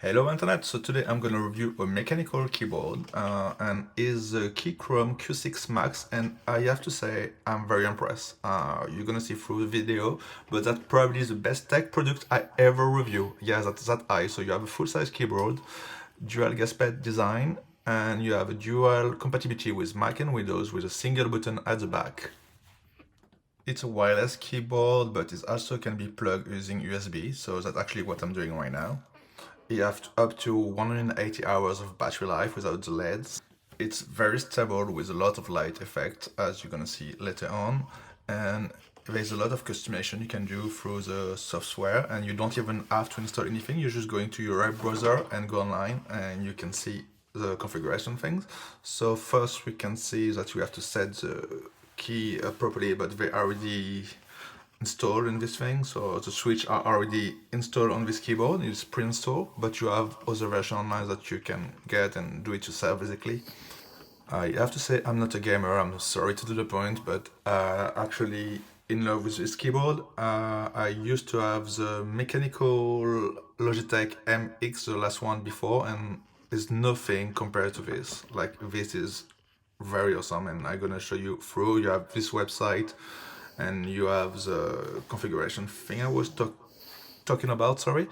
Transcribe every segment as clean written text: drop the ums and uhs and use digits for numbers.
Hello Internet, so today I'm gonna review a mechanical keyboard and is a Keychron Q6 Max, and I have to say I'm very impressed. You're gonna see through the video, but that's probably the best tech product I ever review. Yeah, that's that high. So you have a full-size keyboard, dual gasket design, and you have a dual compatibility with Mac and Windows with a single button at the back. It's a wireless keyboard, but it also can be plugged using USB, so that's actually what I'm doing right now. You have up to 180 hours of battery life without the LEDs. It's very stable with a lot of light effect, as you're gonna see later on. And there's a lot of customization you can do through the software, and you don't even have to install anything. You're just going to your web browser and go online, and you can see the configuration things. So first we can see that we have to set the key properly, but they already installed in this thing. So the switch are already installed on this keyboard. It's pre-installed, but you have other version online that you can get and do it yourself basically. I have to say I'm not a gamer, I'm sorry to do the point, but actually in love with this keyboard. I used to have the mechanical Logitech MX, the last one before, and there's nothing compared to this. Like, this is very awesome, and I'm gonna show you through. You have this website, and you have the configuration thing I was talking about, sorry.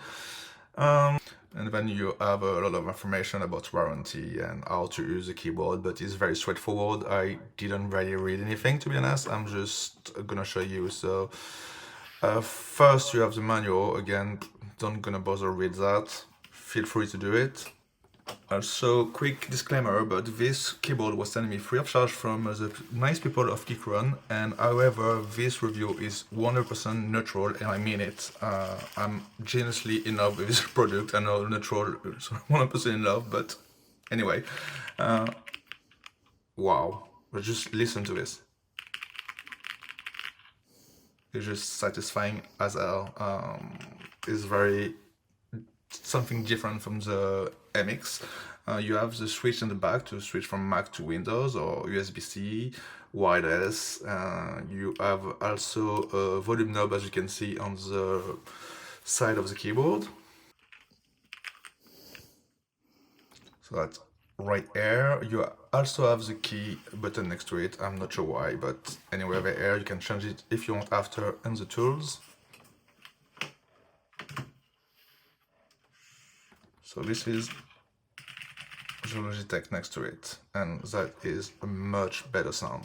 And then you have a lot of information about warranty and how to use the keyboard, but it's very straightforward. I didn't really read anything, to be honest. I'm just gonna show you. So first you have the manual. Again, don't gonna bother with that. Feel free to do it. Also, quick disclaimer, but this keyboard was sent me free of charge from the nice people of Keychron, and however, this review is 100% neutral, and I mean it. I'm genuinely in love with this product. I know neutral is 100% in love, but anyway. Wow, but just listen to this. It's just satisfying as hell. It's very something different from the MX. You have the switch in the back to switch from Mac to Windows or USB-C, wireless. You have also a volume knob, as you can see on the side of the keyboard. So that's right here. You also have the key button next to it. I'm not sure why, but anyway, over here you can change it if you want after in the tools. So this is the Logitech next to it, and that is a much better sound.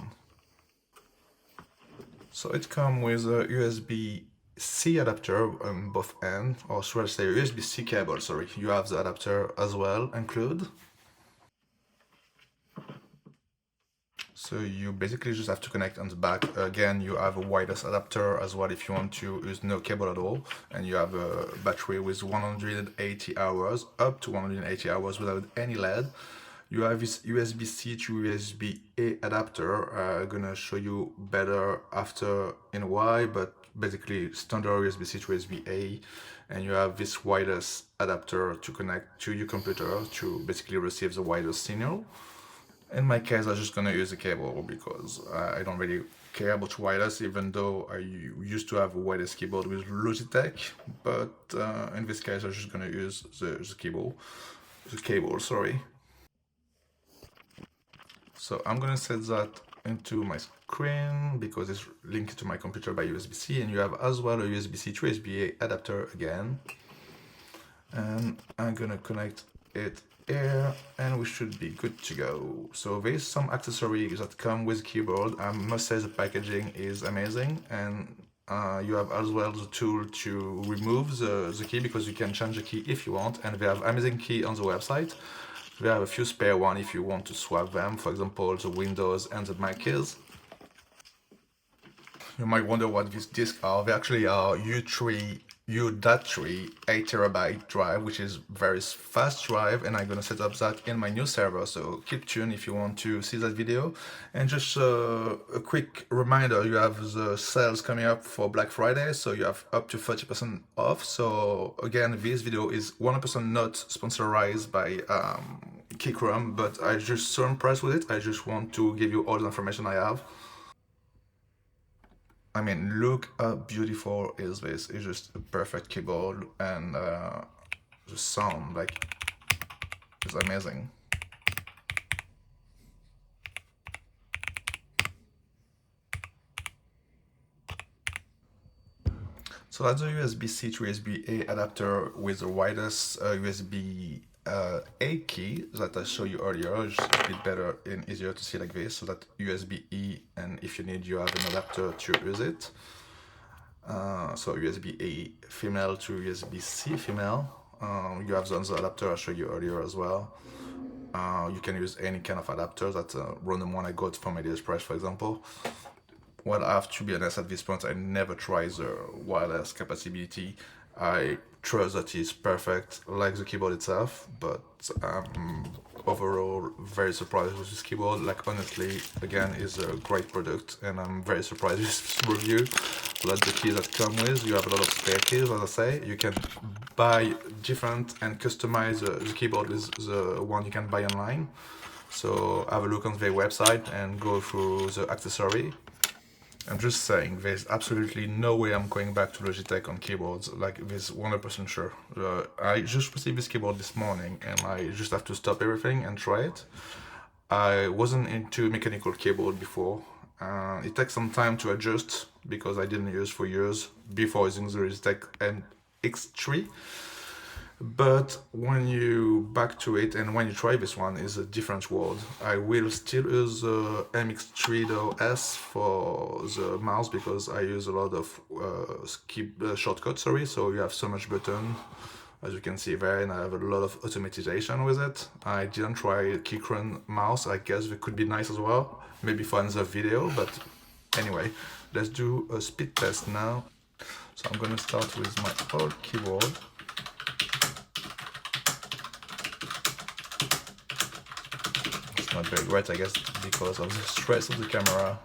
So it comes with a USB-C adapter on both ends, or should I say USB-C cable, sorry. You have the adapter as well included. So you basically just have to connect on the back. Again, you have a wireless adapter as well if you want to use no cable at all. And you have a battery with 180 hours, up to 180 hours without any LED. You have this USB-C to USB-A adapter. I'm gonna show you better after in a while, but basically standard USB-C to USB-A. And you have this wireless adapter to connect to your computer to basically receive the wireless signal. In my case, I'm just gonna use a cable because I don't really care about wireless, even though I used to have a wireless keyboard with Logitech. But in this case, I'm just gonna use the cable, sorry. So I'm gonna set that into my screen because it's linked to my computer by USB-C, and you have as well a USB-C to USB-A adapter again. And I'm gonna connect it here, and we should be good to go. So there's some accessories that come with keyboard. I must say the packaging is amazing, and you have as well the tool to remove the key, because you can change the key if you want, and they have amazing key on the website. We have a few spare one if you want to swap them, for example the Windows and the Mac keys. You might wonder what these discs are. They actually are U3 8TB drive, which is very fast drive, and I'm gonna set up that in my new server, so keep tuned if you want to see that video. And just a quick reminder, you have the sales coming up for Black Friday, so you have up to 30% off. So again, this video is 100% not sponsorized by Keychron, but I'm just so impressed with it. I just want to give you all the information I have. I mean, look how beautiful is this. It's just a perfect keyboard, and the sound like is amazing. So that's a USB-C to USB-A adapter with the widest USB-A key that I showed you earlier. It's just a bit better and easier to see like this, so that USB-E, and if you need, you have an adapter to use it. So USB-A female to USB-C female. You have the adapter I showed you earlier as well. You can use any kind of adapter. That's a random one I got from AliExpress, for example. Well, I have to be honest, at this point, I never tried the wireless compatibility. I trust that it's perfect, like the keyboard itself, but I'm overall very surprised with this keyboard. Like, honestly, again, it's a great product, and I'm very surprised with this review. That's the keys that come with. You have a lot of spare keys, as I say. You can buy different and customize the keyboard with the one you can buy online. So have a look on their website and go through the accessory. I'm just saying, there's absolutely no way I'm going back to Logitech on keyboards, like this 100% sure. I just received this keyboard this morning and I just have to stop everything and try it. I wasn't into mechanical keyboard before. It takes some time to adjust because I didn't use for years before using the Logitech MX3. But when you back to it and when you try this one, is a different world. I will still use the MX3-S for the mouse because I use a lot of shortcuts, so you have so much button, as you can see there, and I have a lot of automatization with it. I didn't try Keychron mouse. I guess it could be nice as well, maybe for another video, but anyway, let's do a speed test now. So I'm gonna start with my old keyboard. Not very great, I guess, because of the stress of the camera.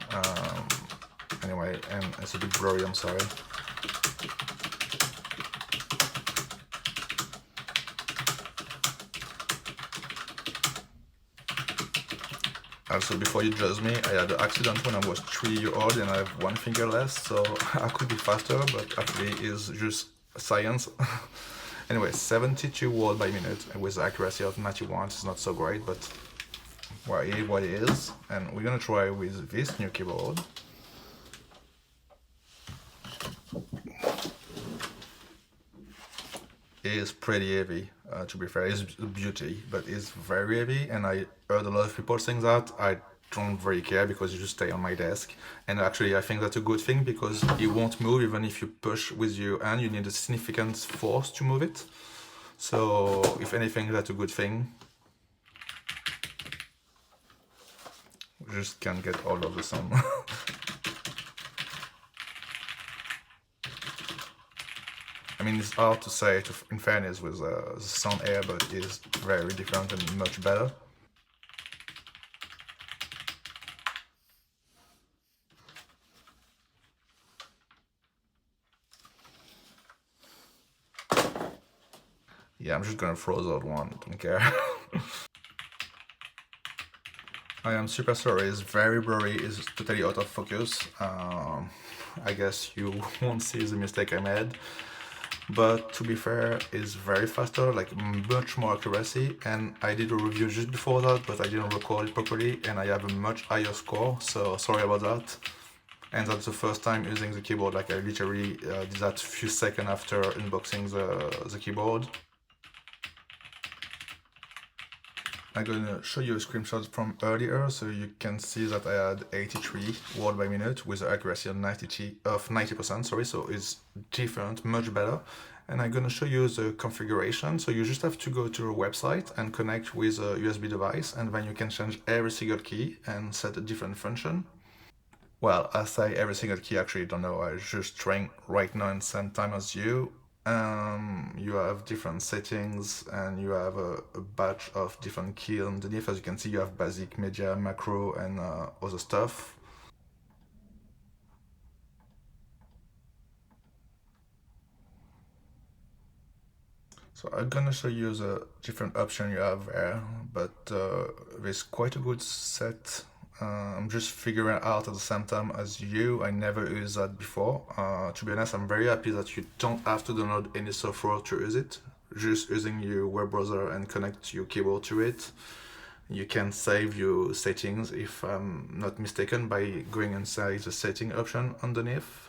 Anyway, and it's a bit blurry, I'm sorry. Also, before you judge me, I had an accident when I was 3 years old and I have one finger less, so I could be faster, but actually it's just science. Anyway, 72 words by minute with the accuracy of 91. It's not so great, but what it is. And we're gonna try with this new keyboard. It's pretty heavy, to be fair. It's a beauty, but it's very heavy, and I heard a lot of people saying that. I don't very care because you just stay on my desk, and actually I think that's a good thing because it won't move even if you push with your hand. You need a significant force to move it, so if anything, that's a good thing. We just can't get all of the sound. I mean, it's hard to say in fairness with the sound air, but it's very different and much better. Yeah, I'm just gonna throw that one, don't care. I am super sorry, it's very blurry, it's totally out of focus. I guess you won't see the mistake I made. But to be fair, it's very faster, like much more accuracy, and I did a review just before that, but I didn't record it properly, and I have a much higher score, so sorry about that. And that's the first time using the keyboard, like I literally did that a few seconds after unboxing the keyboard. I'm gonna show you a screenshot from earlier, so you can see that I had 83 words by minute with an accuracy of 90%, sorry, so it's different, much better. And I'm gonna show you the configuration, so you just have to go to a website and connect with a USB device, and then you can change every single key and set a different function. Well, I say every single key, actually don't know, I just trying right now in the same time as you. You have different settings and you have a batch of different keys underneath. As you can see, you have basic, media, macro, and other stuff. So I'm gonna show you the different option you have there, but there's quite a good set. I'm just figuring out at the same time as you. I never used that before. To be honest, I'm very happy that you don't have to download any software to use it. just using your web browser and connect your keyboard to it. You can save your settings, if I'm not mistaken, by going inside the setting option underneath.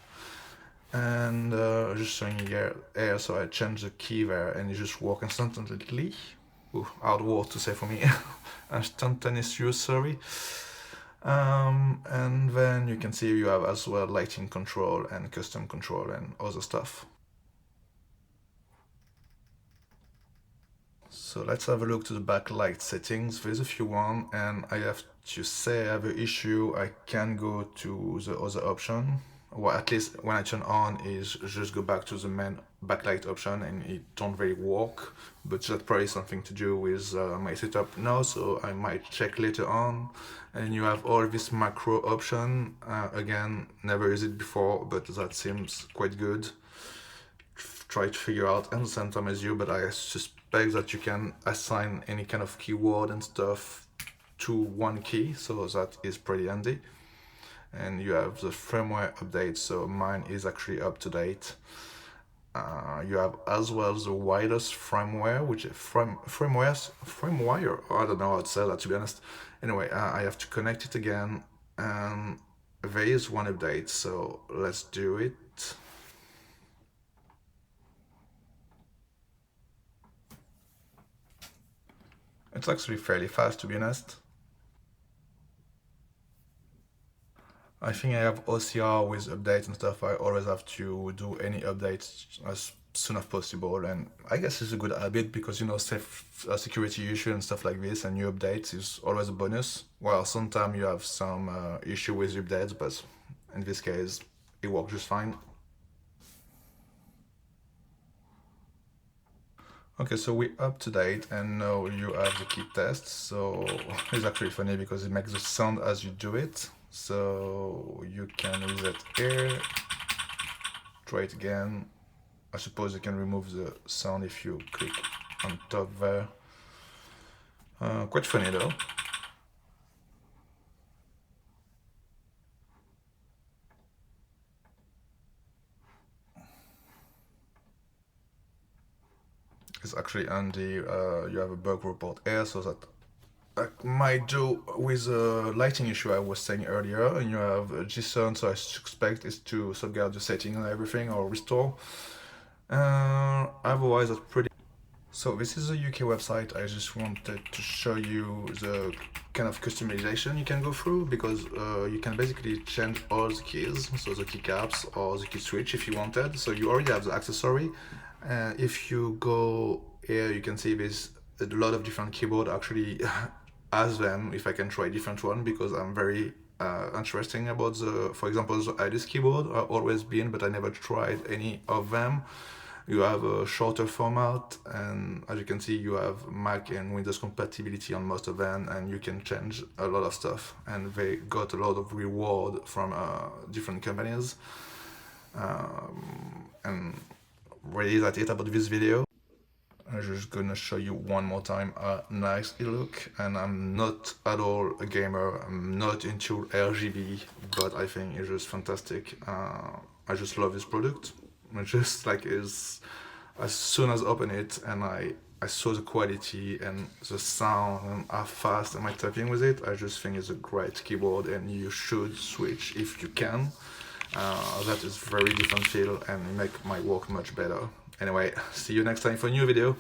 And just showing you here, so I change the key there and it just works instantly. Ooh, hard word to say for me. Instantaneous use, sorry. And then you can see you have as well lighting control and custom control and other stuff. So let's have a look to the backlight settings. There's a few one, and I have to say I have an issue. I can go to the other option. Well, at least when I turn on is just go back to the main backlight option and it don't really work, but that's probably something to do with my setup now, so I might check later on. And you have all this macro option. Again, never used it before, but that seems quite good. Try to figure out at the same time as you, but I suspect that you can assign any kind of keyword and stuff to one key, so that is pretty handy. And you have the firmware update, so mine is actually up to date. You have as well the wireless firmware, which is firmware, I don't know how to say that, to be honest. Anyway, I have to connect it again, and there is one update, so let's do it. It's actually fairly fast, to be honest. I think I have OCR with updates and stuff. I always have to do any updates as soon as possible, and I guess it's a good habit because, you know, security issue and stuff like this, and new updates is always a bonus. Well, sometimes you have some issue with updates, but in this case it works just fine. Okay, so we're up to date, and now you have the key test. So it's actually funny because it makes the sound as you do it. So you can reset here, try it again. I suppose you can remove the sound if you click on top there. Quite funny though. It's actually handy. You have a bug report here, so that might do with a lighting issue I was saying earlier. And you have JSON, so I suspect it's to safeguard the setting and everything, or restore. Otherwise, that's pretty. So this is a UK website. I just wanted to show you the kind of customization you can go through, because you can basically change all the keys, so the keycaps or the key switch if you wanted. So you already have the accessory. If you go here, you can see there's a lot of different keyboard. Actually ask them if I can try different one, because I'm very interesting about for example, the Alice keyboard. I've always been, but I never tried any of them. You have a shorter format, and as you can see, you have Mac and Windows compatibility on most of them, and you can change a lot of stuff. And they got a lot of reward from different companies. And really, that's it about this video. I'm just gonna show you one more time how nice it look. And I'm not at all a gamer, I'm not into RGB, but I think it's just fantastic. I just love this product. It just like is, as soon as I open it and I saw the quality and the sound and how fast am I typing with it, I just think it's a great keyboard, and you should switch if you can. That is very different feel and make my work much better. Anyway, see you next time for a new video.